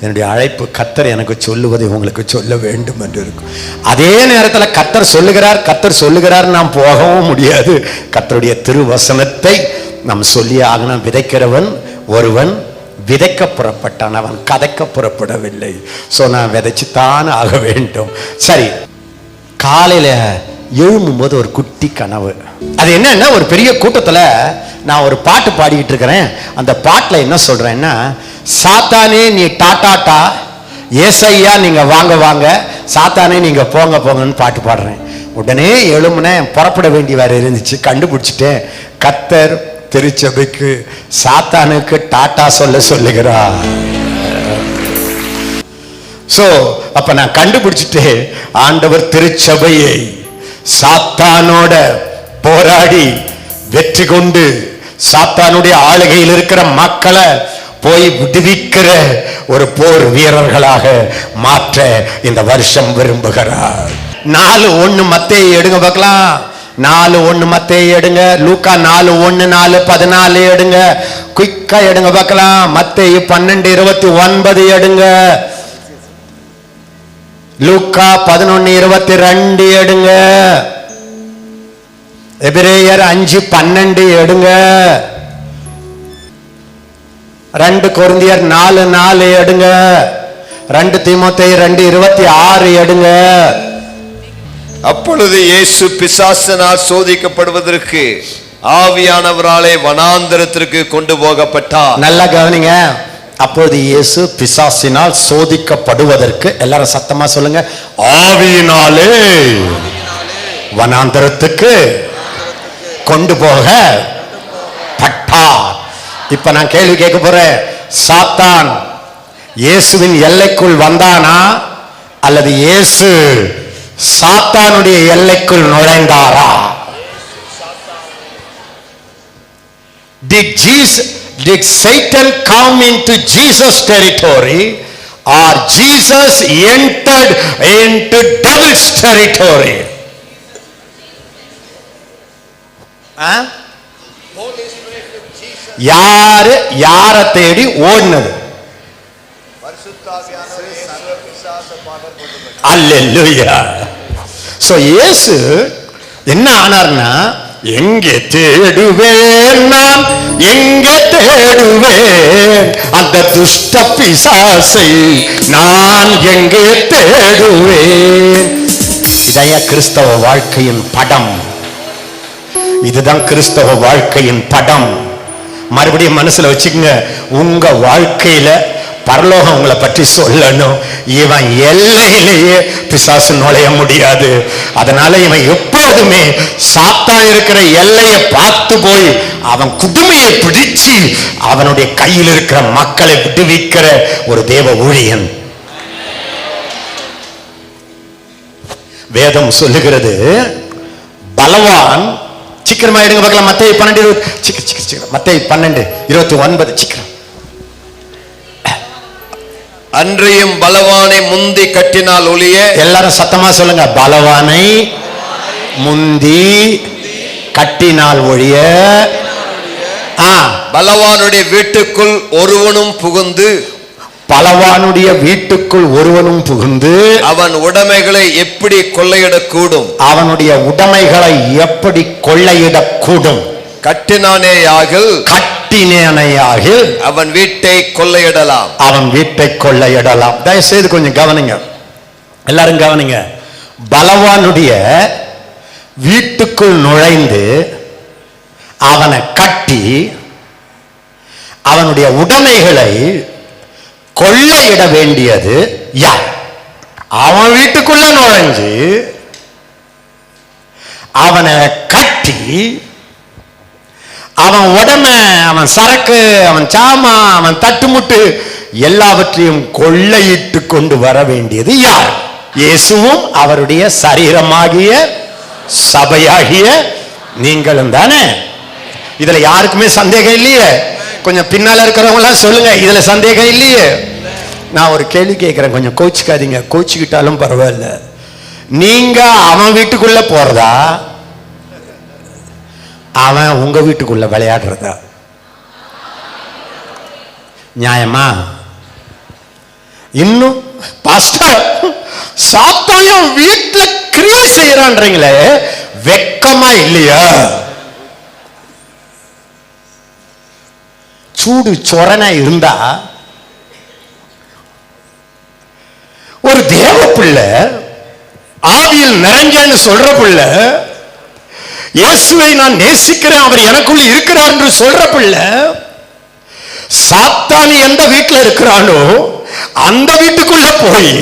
என்னுடைய அழைப்பு கர்த்தர் எனக்கு சொல்லுவதை உங்களுக்கு சொல்ல வேண்டும் என்று இருக்கும். அதே நேரத்தில் கர்த்தர் சொல்லுகிறார் நாம் போகவும் முடியாது. கர்த்தருடைய திருவசனத்தை நாம் சொல்லி ஆகணும். விதைக்கிறவன் ஒருவன், விதைக்க புறப்பட்டான், அவன் கதைக்க புறப்படவில்லை. ஸோ நான் விதைச்சுத்தான் ஆக வேண்டும். சரி, காலையில் எழும்பும்போது ஒரு குட்டி கனவு. அது என்னன்னா, ஒரு பெரிய கூட்டத்தில் நான் ஒரு பாட்டு பாடிக்கிட்டு இருக்கிறேன். அந்த பாட்டில் என்ன சொல்றேன்னா, சாத்தானே நீ டாட்டாட்டா, ஏசையா நீங்க வாங்க வாங்க, சாத்தானே நீங்க போங்க போங்கன்னு பாட்டு பாடுறேன். உடனே எழும்புனேன், புறப்பட வேண்டி வேற இருந்துச்சு, கண்டுபிடிச்சிட்டேன். கர்த்தர் திருச்சபைக்கு சாத்தானுக்கு டாட்டா சொல்லுகிறார். சோ அப்ப நான் கண்டுபிடிச்சிட்டு, ஆண்டவர் திருச்சபையை சாத்தானோட போராடி வெற்றி கொண்டு சாத்தானுடைய ஆளுகையில் இருக்கிற மக்களை போய் விடுவிக்கிற ஒரு போர் வீரர்களாக மாற்ற இந்த வருஷம் விரும்புகிறார். 4:1 மத்தேயு எடுங்க பார்க்கலாம். 4:1 மத்தேயு எடுங்க. லூக்கா 4:1 4:14 எடுங்க. குயிக்கா எடுங்க பார்க்கலாம். மத்தேயு 12:29 எடுங்க. லூக்கா 11:22 எடுங்க. எபிரேயர் 5:12 எடுங்க. 2 கொரிந்தியர் 4:4 எடுங்க. 2 தீமோத்தேயு 2:26 எடுங்க. அப்பொழுது இயேசு பிசாசினால் சோதிக்கப்படுவதற்கு ஆவியானவராலே வனாந்தரத்திற்கு கொண்டு போகப்பட்டார். நல்லா கவனிங்க. அப்பொழுது இயேசு பிசாசினால் சோதிக்கப்படுவதற்கு, எல்லாரும் சத்தமா சொல்லுங்க, ஆவியினாலே வனாந்தரத்துக்கு கொண்டு போகப்பட்டார். இப்ப நான் கேள்வி கேட்க போறேன். சாத்தான் இயேசுவின் எல்லைக்குள் வந்தானா, அல்லது இயேசு சாத்தானுடைய எல்லைக்குள் நுழைந்தாரா? Did Satan come into Jesus' territory, or Jesus entered into devil's territory? யார தேடி ஓடினது? அல்லேலூயா. சோ இயேசு என்ன ஆனார்னா, எங்கே தேடுவேன் நான், எங்கே தேடுவேன் அந்த துஷ்ட பிசாசை, நான் எங்கே தேடுவேன்? இதான் கிறிஸ்தவ வாழ்க்கையின் படம். இதுதான் கிறிஸ்தவ வாழ்க்கையின் படம். மறுபடியும் மனசுல வச்சுக்கங்க. உங்க வாழ்க்கையில பரலோகம் உங்களை பற்றி சொல்லணும். இவன் எல்லையிலேயே பிசாசு நுழைய முடியாது. அதனால இவன் எப்போதுமே சாத்தான் இருக்கிற எல்லையை பார்த்து போய் அவன் குடுமையை பிடிச்சு அவனுடைய கையில் இருக்கிற மக்களை விடுவிக்கிற ஒரு தேவ ஊழியன். வேதம் சொல்லுகிறது, பலவான், சீக்கிரமா எடுங்க பார்க்கலாம். மத்தேயு 12:29 சீக்கிரம். அன்றையும் பலவானை முந்தி கட்டினால் ஒழிய, எல்லாரும் சத்தமா சொல்லுங்க, பலவானை முந்தி கட்டினால் ஒழிய பலவானுடைய வீட்டுக்குள் ஒருவனும் புகுந்து, பலவானுடைய வீட்டுக்குள் ஒருவனும் புகுந்து அவன் உடைமைகளை எப்படி கொள்ளையிடக்கூடும்? அவனுடைய உடைமைகளை எப்படி கொள்ளையிடக்கூடும்? கட்டினேனையாகில் அவன் வீட்டை கொள்ளையிடலாம். அவன் வீட்டை கொள்ளையிடலாம். தயவுசெய்து கொஞ்சம் கவனிங்க, எல்லாரும் கவனிங்க. பலவானுடைய வீட்டுக்குள் நுழைந்து அவனை கட்டி அவனுடைய உடைமைகளை கொள்ளையிட வேண்டியது யார்? அவன் வீட்டுக்குள்ள நுழைஞ்சு அவனை கட்டி அவன் உடமை, அவன் சரக்கு, அவன் சாமா, அவன் தட்டுமுட்டு எல்லாவற்றையும் கொள்ளையிட்டு கொண்டு வர வேண்டியது யார்? இயேசுவும் அவருடைய சரீரமாகிய சபையாகிய நீங்களும் தானே. இதுல யாருக்குமே சந்தேகம் இல்லையே. கொஞ்சம் பின்னால இருக்கிறவங்க எல்லாம் சொல்லுங்க, இதுல சந்தேகம் இல்லையே. நான் ஒரு கேள்வி கேட்கிறேன், கொஞ்சம் கோச்சிக்காதீங்க. கோச்சிக்கிட்டாலும் பரவாயில்ல. நீங்க அவன் வீட்டுக்குள்ள போறதா, அவன் உங்க வீட்டுக்குள்ள விளையாடுறதா? நியாயமா? இன்னும் பாஸ்டர் சாத்தான் வீட்டுல கிரியை செய்யறான்றீங்களே, வெக்கமா இல்லையா? சூடு சொரணை இருந்தா ஒரு தேவ பிள்ளை, ஆவியில் நிறைஞ்சன்னு சொல்ற பிள்ளை, இயேசுவை நான் நேசிக்கிறேன், அவர் எனக்குள்ள இருக்கிறார் என்று சொல்ற பிள்ளை, சாத்தான் எந்த வீட்டில் இருக்கிறானோ அந்த வீட்டுக்குள்ள போய்,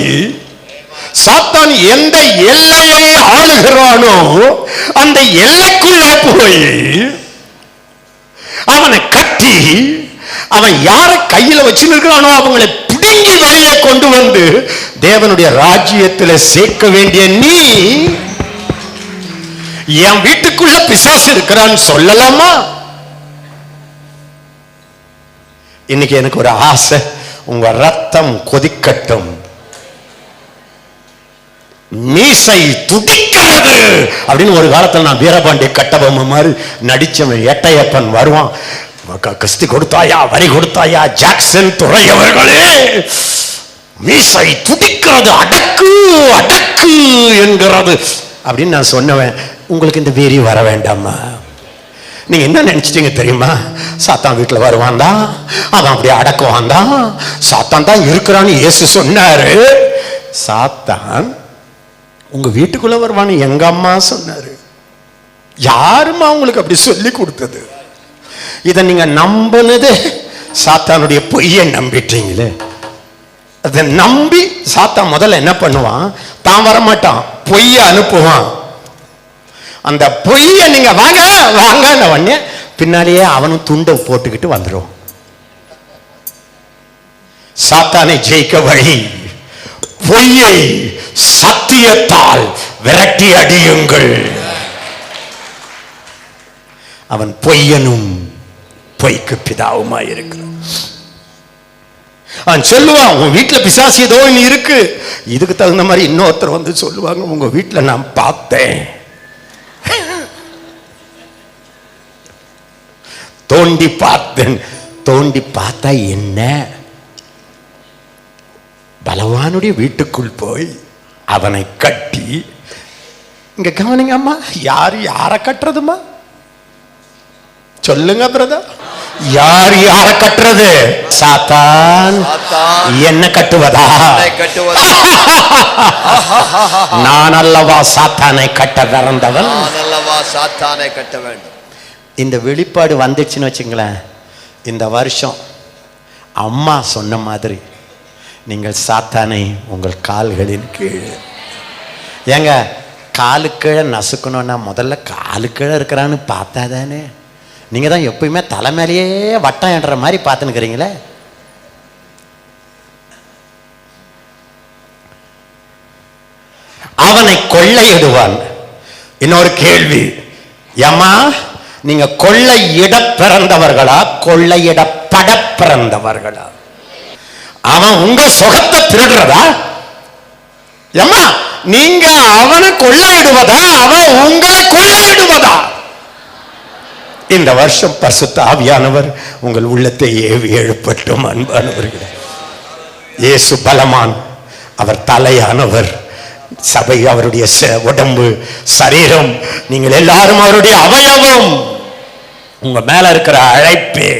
சாத்தான் எந்த எல்லையை ஆளுகிறானோ அந்த எல்லைக்குள்ள போய் அவனை கட்டி, அவன் யாரை கையில வச்சிருக்கிறானோ அவங்களை பிடுங்கி வெளியே கொண்டு வந்து தேவனுடைய ராஜ்யத்தில் சேர்க்க வேண்டிய நீ, என் வீட்டுக்குள்ள பிசாசு இருக்கிறான்னு சொல்லலாமா? இன்னைக்கு எனக்கு ஒரு ஆசை, உங்க ரத்தம் கொதிக்கட்டும், மீசை துடிக்கிறது அப்படின்னு. ஒரு காலத்தில் நான் வீரபாண்டிய கட்டபொம்மை மாதிரி நடிச்சவன் எட்டையப்பன் வருவான், கஸ்தி கொடுத்தாயா, வரி கொடுத்தாயா, ஜாக்சன் துறை அவர்களே, மீசை துடிக்கிறது, அடக்கு அடக்கு என்கிறது அப்படின்னு நான் சொன்னவன். உங்களுக்கு இந்த வெறி வர வேண்டாமா? நீங்க என்ன நினைச்சிட்டீங்க தெரியுமா? சாத்தான் வீட்டுல வருவான் தான், அவன் அப்படியே அடக்குவான் தான், சாத்தான் தான் இருக்கிறான்னு இயேசு சொன்னாரு. சாத்தான் உங்க வீட்டுக்குள்ள வருவான்னு எங்க அம்மா சொன்னாரு. யாருமா உங்களுக்கு அப்படி சொல்லி கொடுத்தது? இதை நீங்க நம்பினது சாத்தானுடைய பொய்யை நம்பிட்டீங்களே. அதை நம்பி சாத்தான் முதல்ல என்ன பண்ணுவான், தான் வரமாட்டான், பொய்யை அனுப்புவான். அந்த பொய்ய நீங்க வாங்க வாங்க உடனே பின்னாலேயே அவனும் துண்டை போட்டுக்கிட்டு வந்துடும். சாத்தானை ஜெயிக்க வழி, பொய்யை சத்தியத்தால் விரட்டி அடியுங்கள். அவன் பொய்யனும் பொய்க்கு பிதாவுமாய் இருக்கிறான். அவன் சொல்லுவான், உன் வீட்டுல பிசாசு ஏதோ நீ இருக்கு. இதுக்கு தகுந்த மாதிரி இன்னொருத்தர் வந்து சொல்லுவாங்க, உங்க வீட்டுல நான் பார்த்தேன், தோண்டி பார்த்தேன். தோண்டி பார்த்தா என்ன? பலவானுடைய வீட்டுக்குள் போய் அவனை கட்டி, இங்க கவனிங்க அம்மா, யாரு யாரை கட்டுறதுமா? சொல்லுங்க பிரதர், யார் யாரை கட்டுறது? சாத்தான் என்ன கட்டுவதா? நான் அல்லவா சாத்தானை கட்ட பிறந்தவன், நான் அல்லவா சாத்தானை கட்ட வேண்டும். இந்த வெளிப்பாடு வந்துச்சுன்னு வச்சுங்களேன், இந்த வருஷம் அம்மா சொன்ன மாதிரி நீங்கள் சாத்தானை உங்கள் கால்களின் கீழ். ஏங்க, காலு கீழே நசுக்கணும்னா முதல்ல காலு கீழே இருக்கிறான்னு பார்த்தா தானே. நீங்க தான் எப்பயுமே தலைமையிலேயே வட்டம் என்ற மாதிரி பார்த்துன்னுக்கிறீங்களே. அவனை கொள்ளையிடுவான். இன்னொரு கேள்வி, ஏம்மா நீங்க கொள்ளையிட பிறந்தவர்களா கொள்ளையிடப்பட பிறந்தவர்களா? அவன் உங்க சுகத்தை திருடுறதா? ஏம்மா நீங்க அவனை கொள்ளையிடுவதா அவன் உங்களை கொள்ளையிடுவதா? இந்த வருஷம் பரிசுத்த ஆவியானவர் உங்கள் உள்ளத்தை ஏவி எழுப்பட்டும். அன்பானவர்களே, இயேசு பலமான், அவர் தலையானவர், சபை அவருடைய உடம்பு, சரீரம், நீங்கள் எல்லாரும் அவருடைய அவயவம். உங்க மேல இருக்கிற அழைப்பே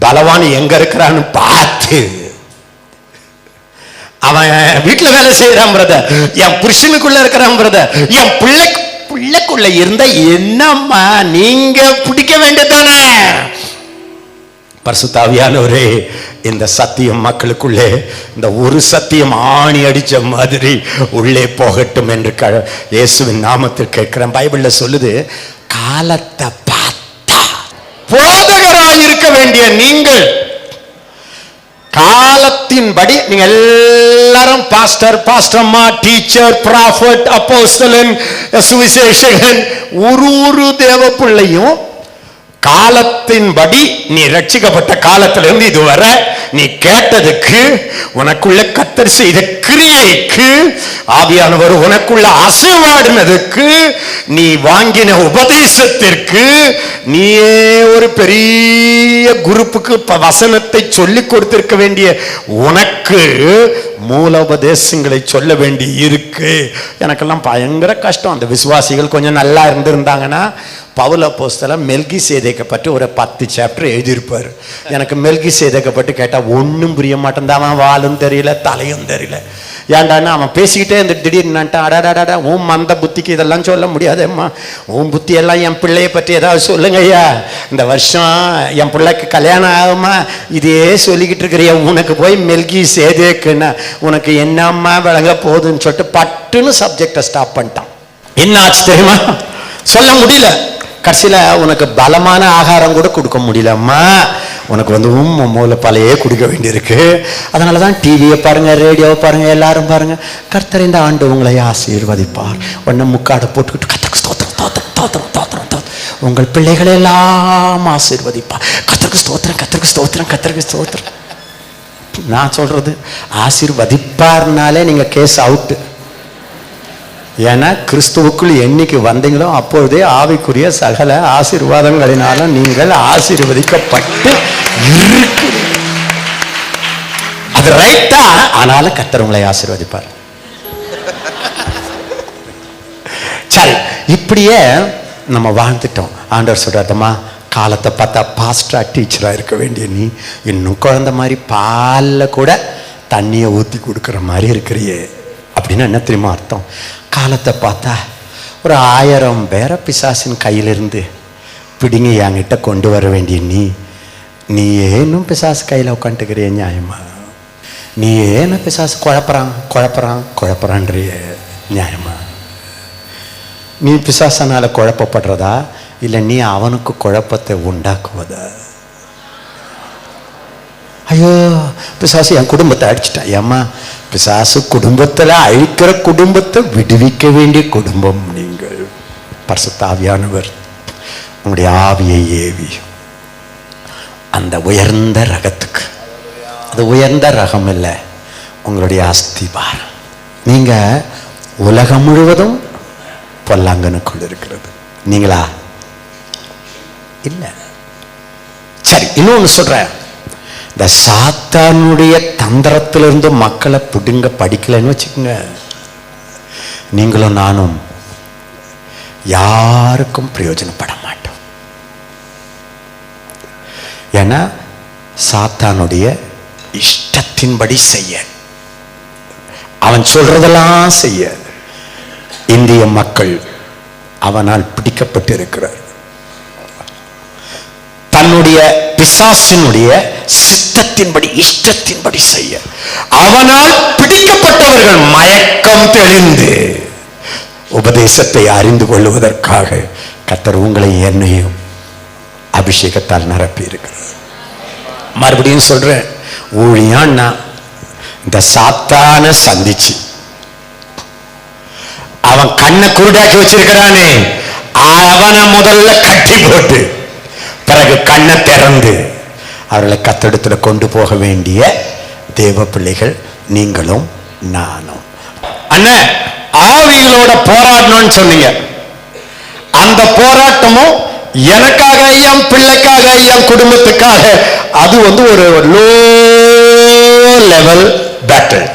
பலவான் எங்க இருக்கிறான்னு பார்த்து, அவன் வீட்டுல வேலை செய்யறான் பிரதர், என் புருஷனுக்குள்ள இருக்கிறான் பிரதர், என் பிள்ளைக்குள்ள இருந்தா என்னம்மா நீங்க பிடிக்க வேண்டியதானே? பரிசுத்த ஆவியானவரே, இந்த சத்தியம் மக்களுக்குள்ளே, இந்த ஒரு சத்தியம் ஆணி அடிச்ச மாதிரி உள்ளே போகட்டும் என்று இயேசுவின் நாமத்தில் கேட்கிறேன். பைபிள்ல சொல்லுது, காலத்தை பார்த்தா போதகராய் இருக்க வேண்டிய நீங்கள், காலத்தின்படி நீங்க எல்லாரும் பாஸ்டர், பாஸ்டர்மா, டீச்சர், ப்ராஃபட், அப்போஸ்தலன், சுவிசேஷகன், ஒரு தேவ பிள்ளையும் காலத்தின்படி நீ ரட்சிக்கப்பட்ட காலத்திலிருந்து இதுவரை நீ கேட்டதுக்கு, உனக்குள்ள கர்த்தர் செய்த கிரியைக்கு, ஆவியானவர் உனக்குள்ள அசைவாடினதுக்கு, நீ வாங்கின உபதேசத்திற்கு, நீயே ஒரு பெரிய குரூப்புக்கு வசனத்தை சொல்லி கொடுத்திருக்க வேண்டிய உனக்கு மூலோபதேசங்களை சொல்ல வேண்டி இருக்கு. எனக்கெல்லாம் பயங்கர கஷ்டம். அந்த விசுவாசிகள் கொஞ்சம் நல்லா இருந்திருந்தாங்கன்னா பவுல் அப்போஸ்தலன் மெல்கிசேதேக்கை பற்றி ஒரு 10 சாப்டர் எழுதியிருப்பார். எனக்கு மெல்கிசேதேக்கை பற்றி கேட்டால் ஒன்றும் புரிய மாட்டேன். அவன் வாலும் தெரியல, தலையும் தெரியல. ஏன்டான்னா அவன் பேசிக்கிட்டே இந்த திடீர்னுட்டான், அடாடாடா உன் மந்த புத்திக்கு இதெல்லாம் சொல்ல முடியாதேம்மா, உன் புத்தி எல்லாம் என் பிள்ளையை பற்றி ஏதாவது சொல்லுங்க ஐயா, இந்த வருஷம் என் பிள்ளைக்கு கல்யாணம் ஆகுமா, இதே சொல்லிக்கிட்டு இருக்கிறிய, உனக்கு போய் மெல்கிசேதேக்குன்னா உனக்கு என்னம்மா விளங்க போகுதுன்னு சொல்லிட்டு பட்டுன்னு சப்ஜெக்டை ஸ்டாப் பண்ணிட்டான். என்ன ஆச்சு தெரியுமா? சொல்ல முடியல. கடைசியில் உனக்கு பலமான ஆகாரம் கூட கொடுக்க முடியலம்மா, உனக்கு வந்து மூலப்பாலையே குடிக்க வேண்டியிருக்கு. அதனால தான் டிவியை பாருங்க, ரேடியோவை பாருங்க, எல்லாரும் பாருங்க. கர்த்தர் இந்த ஆண்டு உங்களை ஆசீர்வதிப்பார். உடனே முக்காடை போட்டுக்கிட்டு கர்த்தருக்கு ஸ்தோத்திரம் தோத்திரம் தோத்திரம் தோத்திரம் தோத்திரம், உங்கள் பிள்ளைகளை எல்லாம் ஆசீர்வதிப்பார். கர்த்தருக்கு ஸ்தோத்திரம் கர்த்தருக்கு ஸ்தோத்திரம் கர்த்தருக்கு ஸ்தோத்திரம். நான் சொல்றது ஆசீர்வதிப்பார்னாலே நீங்க கேஸ் அவுட்டு. ஏன்னா கிறிஸ்துவுக்குள் என்னைக்கு வந்தீங்களோ அப்பொழுதே ஆவிக்குரிய சகல ஆசீர்வாதங்களினாலும் நீங்கள் ஆசீர்வதிக்கப்பட்டு இருக்கிறீர்கள். அது ரைட்டா? ஆனாலும் கர்த்தர் உங்களை ஆசீர்வதிப்பார். சரி, இப்படியே நம்ம வாழ்ந்துட்டோம். ஆண்டவர் சொல்றாருமா, காலத்தை பார்த்தா பாஸ்டரா டீச்சரா இருக்க வேண்டிய நீ இன்னும் குழந்தை மாதிரி பாலில் கூட தண்ணியை ஊற்றி கொடுக்குற மாதிரி இருக்கிறியே. அப்படின்னு என்ன தெரியுமா அர்த்தம்? காலத்தை பார்த்தா ஒரு 1000 பேரை பிசாசின் கையிலிருந்து பிடிங்கி என்கிட்ட கொண்டு வர வேண்டிய நீ ஏனும் பிசாசு கையில் உட்காந்துக்கிறிய நியாயமா? நீ ஏன பிசாசு குழப்பறான்றிய நியாயமா? நீ பிசாசனால குழப்பப்படுறதா இல்லை நீ அவனுக்கு குழப்பத்தை உண்டாக்குவதா? ஐயோ பிசாசு என் குடும்பத்தை அடிச்சிட்டான். ஏம்மா, பிசாசு குடும்பத்தில் அழிக்கிற குடும்பத்தை விடுவிக்க வேண்டிய குடும்பம் நீங்கள். பரிசுத்த ஆவியானவர் உங்களுடைய ஆவியை ஏவி அந்த உயர்ந்த ரகத்துக்கு, அது உயர்ந்த ரகம் இல்லை, உங்களுடைய அஸ்திபாரம். நீங்க உலகம் முழுவதும் பொல்லாங்கனுக்குள் இருக்கிறது, நீங்களா இல்லை. சரி, இன்னொன்னு சொல்றேன். இந்த சாத்தானுடைய தந்திரத்திலிருந்து மக்களை பிடுங்க படிக்கலைன்னு வச்சுக்கோங்க, நீங்களும் நானும் யாருக்கும் பிரயோஜனப்பட மாட்டோம். ஏன்னா சாத்தானுடைய இஷ்டத்தின்படி செய்ய, அவன் சொல்றதெல்லாம் செய்ய இந்திய மக்கள் அவனால் பிடிக்கப்பட்டு இருக்கிறார். தன்னுடைய பிசாசினுடைய சித்தத்தின்படி இஷ்டத்தின்படி செய்ய அவனால் பிடிக்கப்பட்டவர்கள் மயக்கம் தெளிந்து உபதேசத்தை அறிந்து கொள்வதற்காக கர்த்தர் உங்களை என்னையும் அபிஷேகத்தால் நிரப்பி இருக்கிறார். மறுபடியும் சொல்றேன், ஊழியான்னா இந்த சாத்தான சந்திச்சு அவன் கண்ணை குருடாக்கி வச்சிருக்கிறானே, அவனை முதல்ல கட்டி போட்டு பிறகு கண்ணை திறந்து அவர்களை கத்தெடுத்துல கொண்டு போக வேண்டிய தேவ பிள்ளைகள் நீங்களும் நானும். அண்ணன், ஆவிகளோட போராடணும்னு சொன்னீங்க. அந்த போராட்டமும் எனக்காக, என் பிள்ளைக்காக, என் குடும்பத்துக்காக, அது வந்து ஒரு லோ லெவல் பேட்டில்.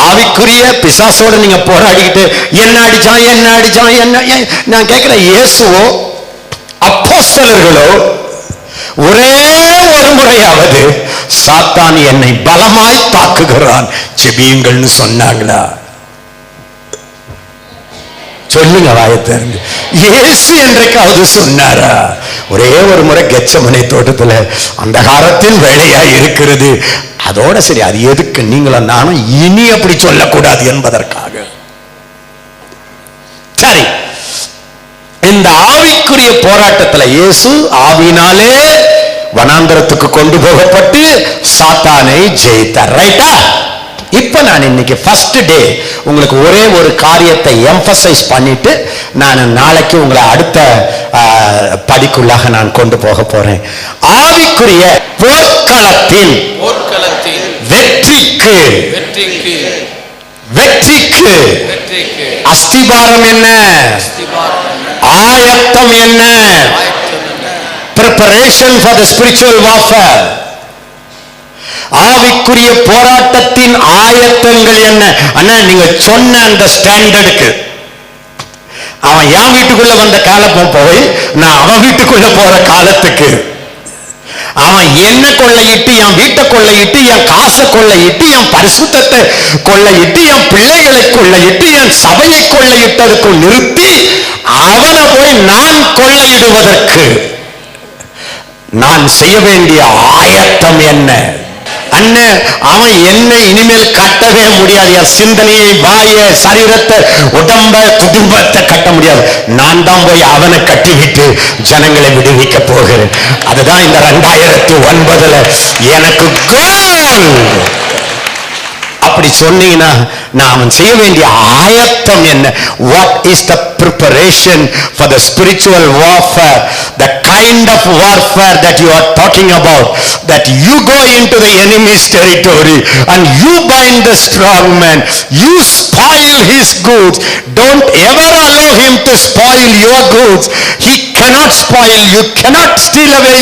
ஆவிக்குரிய பிசாசோட நீங்க போராடிக்கிட்டு என்ன அடிச்சான் என்ன நான் கேட்கிறேன். இயேசுவோ அப்போஸ்தலர்களோ ஒரே ஒரு முறையாவது சாத்தான் என்னை பலமாய் தாக்குகிறான் ஜெபியுங்கள்னு சொன்னாங்களா? சொல்லுங்க வாயத்திறந்து. இயேசு என்றைக்காவது சொன்னாரா? ஒரே ஒரு முறை கெத்சமனே தோட்டத்துல அந்தகாரத்தின் வேலையா இருக்கிறது, அதோட சரி. அது எதுக்கு நீங்களும் நானும் இனி அப்படி சொல்லக்கூடாது என்பதற்காக. சரி, இந்த ஆவிக்குரிய போராட்டத்துல இயேசு ஆவினாலே வனாந்தரத்துக்கு கொண்டு போகப்பட்டு சாத்தானை ஜெயித்தார். ரைட்டா? இப்ப நான் இன்னைக்கு ஃபர்ஸ்ட் டே உங்களுக்கு ஒரே ஒரு காரியத்தை எம்பசைஸ் பண்ணிட்டு நான் நாளைக்கு உங்களை அடுத்த படிக்குள்ளாக நான் கொண்டு போக போறேன். ஆவிக்குரிய போர்க்களத்தின் வெற்றிக்கு வெற்றிக்கு வெற்றிக்கு வெற்றிக்கு வெற்றிக்கு அஸ்திபாரம் என்ன? ஆயத்தம் என்ன? preparation for the spiritual warfare. ஆவிக்குரிய போராட்டத்தின் ஆயத்தங்கள் என்ன? அண்ணா நீங்க சொன்ன அந்த ஸ்டாண்டர்டுக்கு அவன் என் வீட்டுக்குள்ள வந்த காலம் போய் நான் அவன் வீட்டுக்குள்ள போற காலத்துக்கு அவன் என்ன கொள்ளையிட்டு என் வீட்டை கொள்ளையிட்டு என் காசை கொள்ளையிட்டு என் பரிசுத்தத்தை கொள்ளையிட்டு என் பிள்ளைகளை கொள்ளையிட்டு என் சபையை கொள்ளையிட்டதுக்கு நிறுத்தி அவனை போய் நான் கொள்ளையிடுவதற்கு நான் செய்ய வேண்டிய ஆயத்தம் என்ன? அண்ணன் அவன் என்ன இனிமேல் கட்டவே முடியாது. என் சிந்தனையை, வாயை, சரீரத்தை, உடம்ப, குடும்பத்தை கட்ட முடியாது. நான் தான் போய் அவனை கட்டிவிட்டு ஜனங்களை விடுவிக்க போகிறேன். அதுதான் இந்த 2009 எனக்கு கோல். அப்படி சொன்னீங்கன்னா நான் அவன் செய்ய வேண்டிய ஆயத்தம் என்ன? What is the preparation for the spiritual warfare? The kind of warfare that you are talking about, that you go into the enemy's territory and you bind the strong man, you spoil his goods. Don't ever allow him to spoil your goods. He cannot spoil, you cannot steal away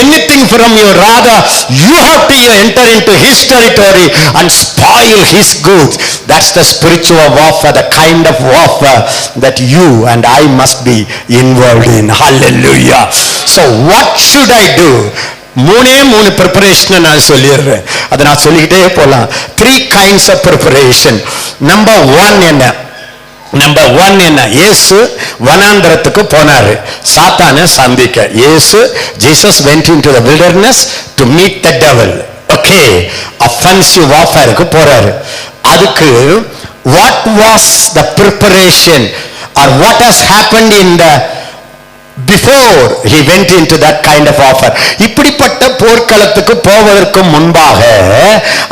anything from you. Rather you have to enter into his territory and spoil his goods. That's the spiritual warfare, the kind of warfare that you and I must be involved in. Hallelujah. So what should I do? மூணு preparation நான் சொல்லிடுறேன். அதை நான் சொல்லிக்கிட்டே போலாம். 3 kinds of preparation. Number 1 என்ன? இயேசு வனாந்தரத்துக்கு போனாரு சாத்தானை சந்திக்க. Jesus went into the wilderness to meet the devil. Okay, offensive warfare போறாரு. அதுக்கு what was the preparation or what has happened in the before he went into that kind of warfare? இப்படிப்பட்ட போர்க்களத்துக்கு போவதற்கு முன்பாக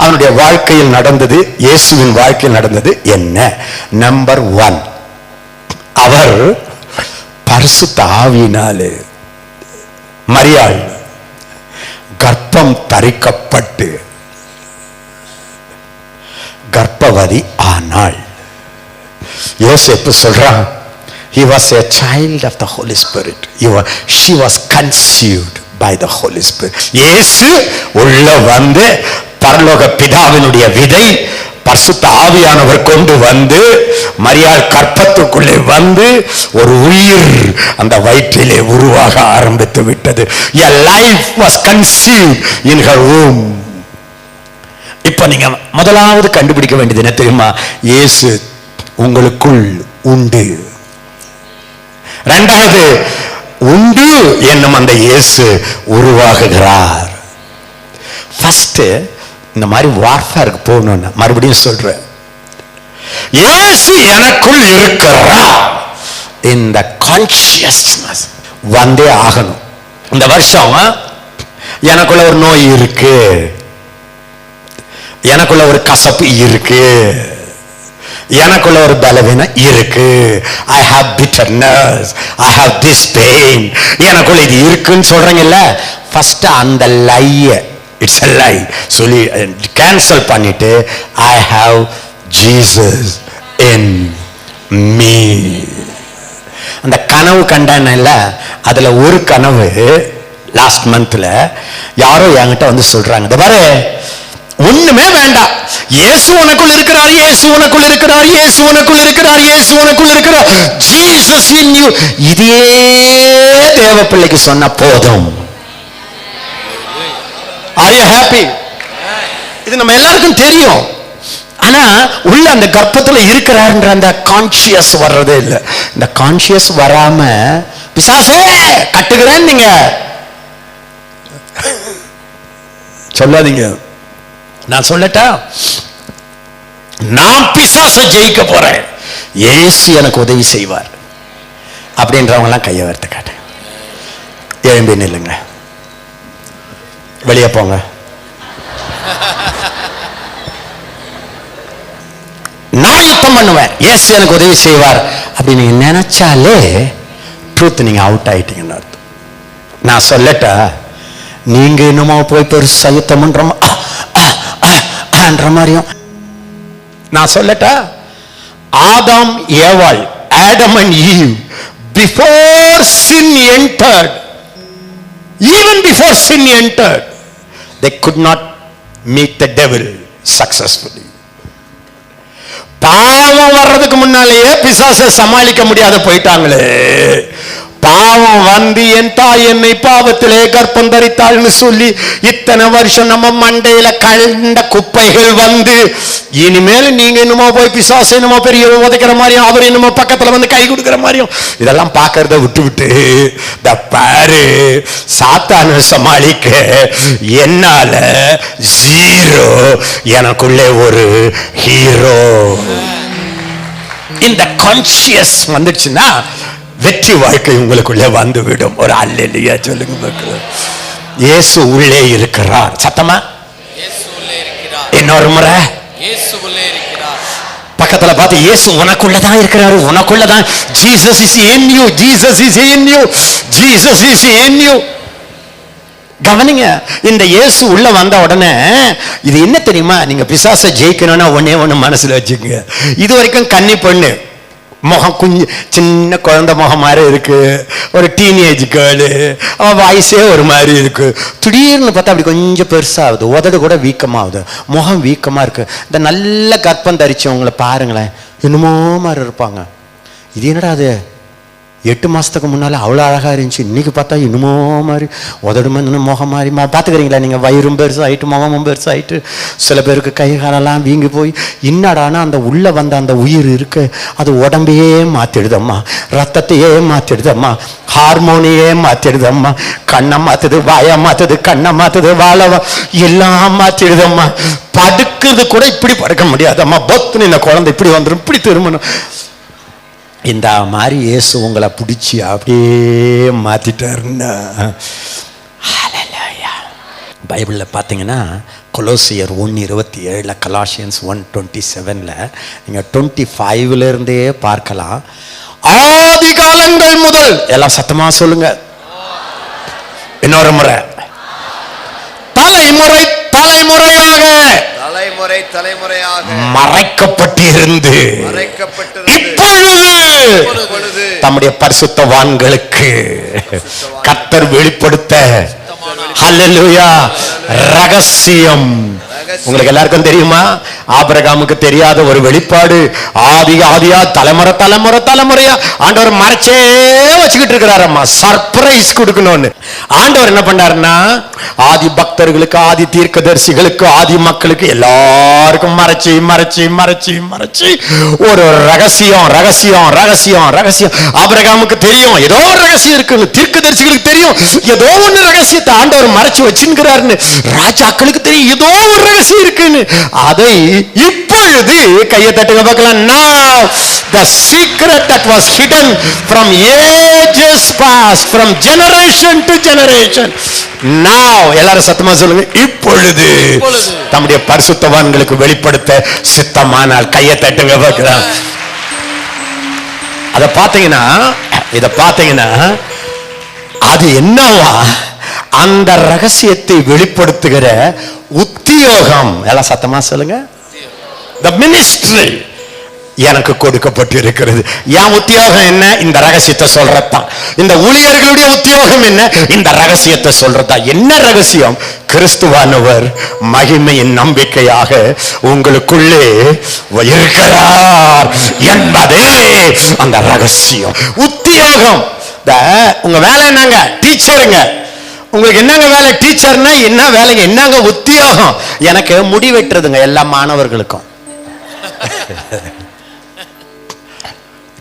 அவனுடைய வாழ்க்கையில் நடந்தது, இயேசுவின் வாழ்க்கையில் நடந்தது என்ன? நம்பர் 1, அவர் பரிசுத்த ஆவியினாலே மரியாள் கர்ப்பம் தரிக்கப்பட்டு கர்ப்பவதி ஆனாள். யோசேப்பு சொல்றான், he was a child of the Holy Spirit. She was conceived by the Holy Spirit. இயேசு உள்ள வந்து பரலோக பிதாவினுடைய விதை பரிசுத்த ஆவியானவர் கொண்டு வந்து மரியாள் கர்ப்பத்துக்குள்ளே வந்து ஒரு உயிர் அந்த வயிற்றிலே உருவாக ஆரம்பித்து விட்டது. A life was conceived in her womb. இப்ப நீங்க முதலாவது கண்டுபிடிக்க வேண்டியது என்ன தெரியுமா? இயேசு உங்களுக்குள் உண்டு. இரண்டாவது, உண்டு என்னும் அந்த இயேசு உருவாகுகிறார். ஃபர்ஸ்ட் இந்த மாதிரி வார்ஃபேருக்கு போகணும்னா மறுபடியும் சொல்றேன், இயேசு எனக்குள் இருக்கிறார். இந்த கான்சியஸ்னஸ் வந்தே ஆகணும். இந்த வருஷம் எனக்குள்ள ஒரு நோய் இருக்கு, எனக்குள்ள ஒரு கசப்பு இருக்கு, எனக்குள்ள ஒரு பலவீனம் இருக்கு, I have bitterness, I have this pain, எனக்குள்ள இது இருக்குன்னு சொல்றீங்கல்ல, ஃபர்ஸ்ட் அந்த லைய, இட்ஸ் a lie சொல்லி கேன்சல் பண்ணிட்டு I have Jesus in me. அந்த கனவு கண்டானல்ல, அதுல ஒரு கனவு லாஸ்ட் மந்த்ல யாரோ என்கிட்ட வந்து சொல்றாங்க, இந்த பாரு ஒண்ணுமே வேண்டாம், இயேசு உனக்குள் இருக்கிறார், இயேசு உனக்குள் இருக்கிறார், இயேசு உனக்குள் இருக்கிறார், இயேசு உனக்குள் இருக்கிறார், ஜீசஸ் இன் யூ. இதே தேவ பிள்ளைக்கு சொன்ன போதும். Are you happy? இது நம்ம எல்லாருக்கும் தெரியும். ஆனா உள்ள அந்த கர்ப்பத்துல இருக்கிறார்ன்ற அந்த கான்சியஸ் வர்றதே இல்லை. இந்த கான்சியஸ் வராம பிசாசே கட்டுகிறேன் நீங்க சொல்லாதீங்க. நான் சொல்லட்டா, நான் பிசாசை ஜெயிக்க போறேன், இயேசு எனக்கு உதவி செய்வார் அப்படின்றவங்க எல்லாம் கையை வார்த்தை காட்டு. எழும்பி நில்லுங்க, வெளியே போங்க. நான் யுத்தம் பண்ணுவேன், இயேசு எனக்கு உதவி செய்வார் அப்படின்னு நீங்க நினைச்சாலே ட்ரூத் நீங்க அவுட் ஆயிட்டீங்கன்னு அர்த்தம். நான் சொல்லட்டா, நீங்க என்னமோ போய் பெருசா யுத்தம் பண்றோமா ஆன்ற மாதிரியும். நான் சொல்லட்டா, ஆதாம் ஏவாள், Adam and Eve, before sin entered, even before sin entered, they could not meet the devil successfully. பாவம் வர்றதுக்கு முன்னாலேயே பிசாசை சமாளிக்க முடியாத போயிட்டாங்களே. பாவம் வந்து என் தாய் என்னை பாவத்திலே கர்ப்பம் தரித்தாள்னு சொல்லி இத்தனை வருஷம் நம்ம மண்டையில கண்ட குப்பைகள் வந்து, இனிமேல் நீங்க என்னமோ போய் பிசாசு என்னமோ பெரிய உதைக்கிற மாதிரியும் அவர் என்னமோ பக்கத்துல வந்து கை கொடுக்கிற மாதிரியும் இதெல்லாம் பாக்குறத விட்டு விட்டு பாரு, சாத்தான சமாளிக்க என்னால ஜீரோ, எனக்குள்ளே ஒரு ஹீரோ. இந்த கான்சியஸ் வந்துடுச்சுன்னா வெற்றி வாழ்க்கை உங்களுக்குள்ளே வந்து விடும். ஒரு அல்லேலூயா சொல்லுங்க மக்கள். இயேசு உள்ளே இருக்கிறார். சத்தமா இன்னொரு முறை பக்கத்துல பார்த்து, இயேசு உனக்குள்ளதான் இருக்கிறாரு, உனக்குள்ளதான். Jesus is in you, Jesus is in you, Jesus is in you. கவனிங்க, இந்த இயேசு உள்ள வந்த உடனே இது என்ன தெரியுமா, நீங்க பிசாசை ஜெயிக்கணும்னா ஒன்னே ஒண்ணு மனசுல வச்சுக்கோங்க. இது வரைக்கும் கன்னி பொண்ணு முகம் குஞ்சு சின்ன குழந்தை முகம் மாதிரி இருக்கு, ஒரு டீனேஜ் கேர்ளு, அவன் வாய்ஸே ஒரு மாதிரி இருக்கு. திடீர்னு பார்த்தா அப்படி கொஞ்சம் பெருசாகுது, உதடு கூட வீக்கமாகுது, முகம் வீக்கமா இருக்கு. இந்த நல்ல கர்ப்பம் தரிச்சவங்களை பாருங்களேன், என்னமோ மாதிரி இருப்பாங்க. இது என்னடா அது, 8 மாசத்துக்கு முன்னால அவ்வளோ அழகா இருந்துச்சு, இன்னைக்கு பார்த்தா இன்னுமோ மாதிரி உதடு மாதிரி முகம் மாதிரி பார்த்துக்கிறீங்களா நீங்கள்? வயிறும் பெருசாயிட்டு முகமும் பெருசாயிட்டு, சில பேருக்கு கை காலெல்லாம் வீங்கி போய், இன்னடானா அந்த உள்ள வந்த அந்த உயிர் இருக்கு, அது உடம்பையே மாத்திடுதம்மா, ரத்தத்தையே மாத்திடுதம்மா, ஹார்மோனியே மாத்திடுதம்மா, கண்ணை மாத்துது, வாயை மாத்துது, கண்ணை மாத்துது, வாழை எல்லாம் மாத்திடுதம்மா. படுக்கிறது கூட இப்படி படுக்க முடியாதம்மா, பொத்துன்னு இந்த குழந்தை இப்படி வந்துடும், இப்படி திரும்பணும். இந்த மாதிரி இயேசு உங்களை பிடிச்சி அப்படியே மாத்திட்டாருன்னா, பைபிளில் பார்த்தீங்கன்னா கொலோசியர் 1:27, கொலாசியன்ஸ் 1:27, நீங்கள் 25 பார்க்கலாம். ஆதி காலங்கள் முதல், எல்லாம் சத்தமா சொல்லுங்க, இன்னொரு முறை, தலைமுறை தலைமுறையாக தலைமுறை தலைமுறையாக மறைக்கப்பட்டிருந்து இப்பொழுது தம்முடைய பரிசுத்தவான்களுக்கு கர்த்தர் வெளிப்படுத்த ஹல்லேலூயா ரகசியம். உங்களுக்கு எல்லாருக்கும் தெரியுமா? ஆபிரகாமுக்கு தெரியாத ஒரு வெளிப்பாடு ஆதியா தலைமுறை தலைமுறை தலைமுறையா ஆண்டவர் மறைச்சே வச்சுக்கிட்டு இருக்கிறாரம்மா, சர்ப்ரைஸ் கொடுக்கணும்னு. ஆண்டவர் என்ன பண்ணாருன்னா, ஆதி பக்தர்களுக்கு, ஆதி தீர்க்கதரிசிகளுக்கு, ஆதி மக்களுக்கு எல்லாருக்கும் மறைச்சி மறைச்சி மறைச்சி மறைச்சி ஒரு ரகசியம் ரகசியம் ரகசியம் ரகசியம். ஆபிரகாமுக்கு தெரியும் ஏதோ ஒரு ரகசியம் இருக்கு, தீர்க்கதரிசிகளுக்கு தெரியும் ஏதோ ஒன்னு ரகசியத்தை ஆண்டவர் மறைச்சு வச்சுக்கிறாருன்னு, ராஜாக்களுக்கு தெரியும் ஏதோ ஒரு ரகசியம் இருக்குன்னு. அதை இப்பொழுது கையை தட்டுங்க பார்க்கலாம். Now the secret that was hidden from ages past, from generation to generation, now எல்லாரும் சத்தமா சொல்லுங்க, இப்பொழுது தம்முடைய பரிசுத்தவான்களுக்கு வெளிப்படுத்த சித்தமானால். கையை தட்டுங்க பார்க்கலாம். அத பாத்தீங்கன்னா, இத பாத்தீங்கன்னா அது என்னவா, அந்த ரகசியத்தை வெளிப்படுத்துகிற உத்தியோகம், எல்லாம் சத்தமா சொல்லுங்க, the ministry எனக்கு கொடுக்கப்பட்டு இருக்கிறது. என் உத்தியோகம் என்ன? இந்த ரகசியத்தை சொல்றதுதான். இந்த ஊழியர்களுடைய உத்தியோகம் என்ன? இந்த ரகசியத்தை சொல்றதுதான். என்ன ரகசியம்? கிறிஸ்துவானவர் மகிமையின் நம்பிக்கையாக உங்களுக்குள்ளே இருக்கிறார் என்பதே அந்த ரகசியம், உத்தியோகம். உங்க வேலை என்னங்க? டீச்சருங்க. உங்களுக்கு என்னங்க வேலை? டீச்சர்னா என்ன வேலைங்க? என்னங்க உத்தியோகம்? எனக்கு முடி வெட்டுறதுங்க எல்லா மாணவர்களுக்கும்.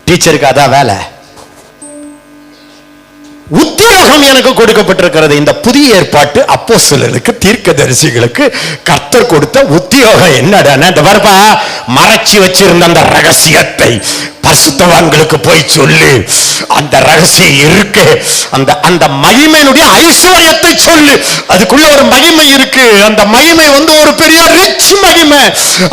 டீச்சருக்கு அதான் வேலை. உத்தியோகம் எனக்கு கொடுக்கப்பட்டிருக்கிறது. இந்த புதிய ஏற்பாட்டு அப்போஸ்தலர்களுக்கு, தீர்க்கதரிசிகளுக்கு கர்த்தர் கொடுத்த உத்தியோகம் என்னடான்னா, இந்த வரப்பா மறைச்சி வச்சிருந்த அந்த ரகசியத்தை பரிசுத்தவான்களுக்கு போய் சொல்லு. அந்த ரகசியம் இருக்கு, அந்த அந்த மகிமையினுடைய ஐஸ்வர்யத்தை சொல்லு. அதுக்குள்ள ஒரு மகிமை இருக்கு. அந்த மகிமை ஒரு பெரிய ரிச் மகிமை.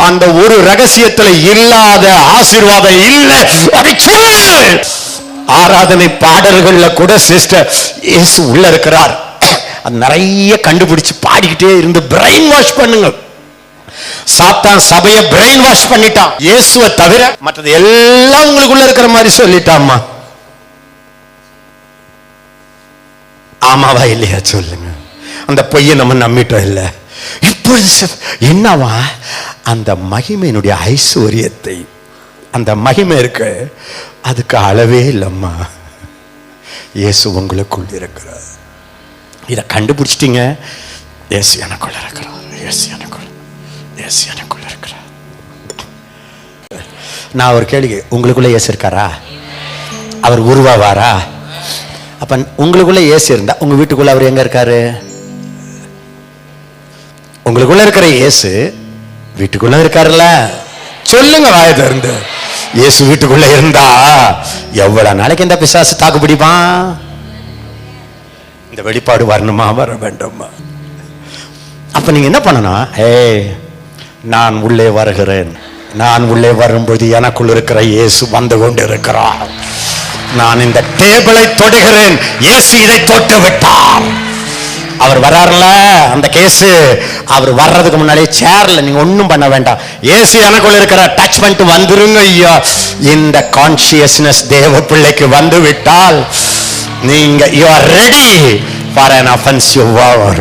அந்த ஒரு ரகசியத்துல இல்லாத ஆசீர்வாதம் இல்லை, அதை சொல்லு. ஆராதனை பாடல்கள்ல கூட சிஸ்டர் இயேசு உள்ள இருக்கிறார், அது நிறைய கண்டுபிடிச்சு பாடிக்கிட்டே இருந்து பிரெயின் வாஷ் பண்ணுங்க. சாத்தான் சபையை பிரெயின் வாஷ் பண்ணிட்டான். இயேசுவை தவிர மற்றது எல்லாம் உங்களுக்குள்ள இருக்கிற மாதிரி சொல்லிட்டாம்மா. ஆமாவா இல்லையா சொல்லுங்க? அந்த பொய்யை நம்ம நம்பிட்டோம் இல்ல? இப்பொழுது என்னவா அந்த மகிமையினுடைய ஐஸ்வர்யத்தை, அந்த மகிமை இருக்கு, அதுக்கு அளவே இல்லம்மா. இயேசு உங்களுக்குள் இருக்கிறார். இதை கண்டுபிடிச்சிட்டீங்க. இயேசு எனக்குள்ள இருக்கிறார். இயேசு எனக்குள்ள, இயேசு எனக்குள்ள இருக்கிறார். நான் ஒரு கேள்வி, உங்களுக்குள்ள இயேசு இருக்காரா? அவர் உருவாவாரா? அப்ப உங்களுக்குள்ள இயேசு இருந்தா உங்க வீட்டுக்குள்ள அவர் எங்க இருக்காரு? உங்களுக்குள்ள இருக்கிற இயேசு வீட்டுக்குள்ள இருக்காருல்ல? சொல்லுங்க வாயை திறந்து. இயேசு வீட்டுக்குள்ள இருந்தா எவ்வளவு நாளைக்கு இந்த பிசாசு தாக்கு பிடிப்பான்? இந்த வெளிப்பாடு வரணுமா வர வேண்டுமா? அப்ப நீங்க என்ன பண்ணணும்? நான் உள்ளே வருகிறேன். நான் உள்ளே வரும்போது எனக்குள் இருக்கிற இயேசு வந்து கொண்டு இருக்கிறார். நான் இந்த டேபிளை தொடுகிறேன், இயேசு இதை தொட்டு விட்டார். அவர் வர்றாருல, அந்த கேஸ் அவர் வர்றதுக்கு முன்னாலே சேர்ல நீங்க ஒண்ணும் பண்ண வேண்டாம். இயேசு எனக்குள்ள இருக்கிற டச் பண்ணிட்டு வந்துருங்க ஐயா. இந்த கான்சியஸ்னஸ் தேவ பிள்ளைக்கு வந்து விட்டால் நீங்க you are ready for an offensive war.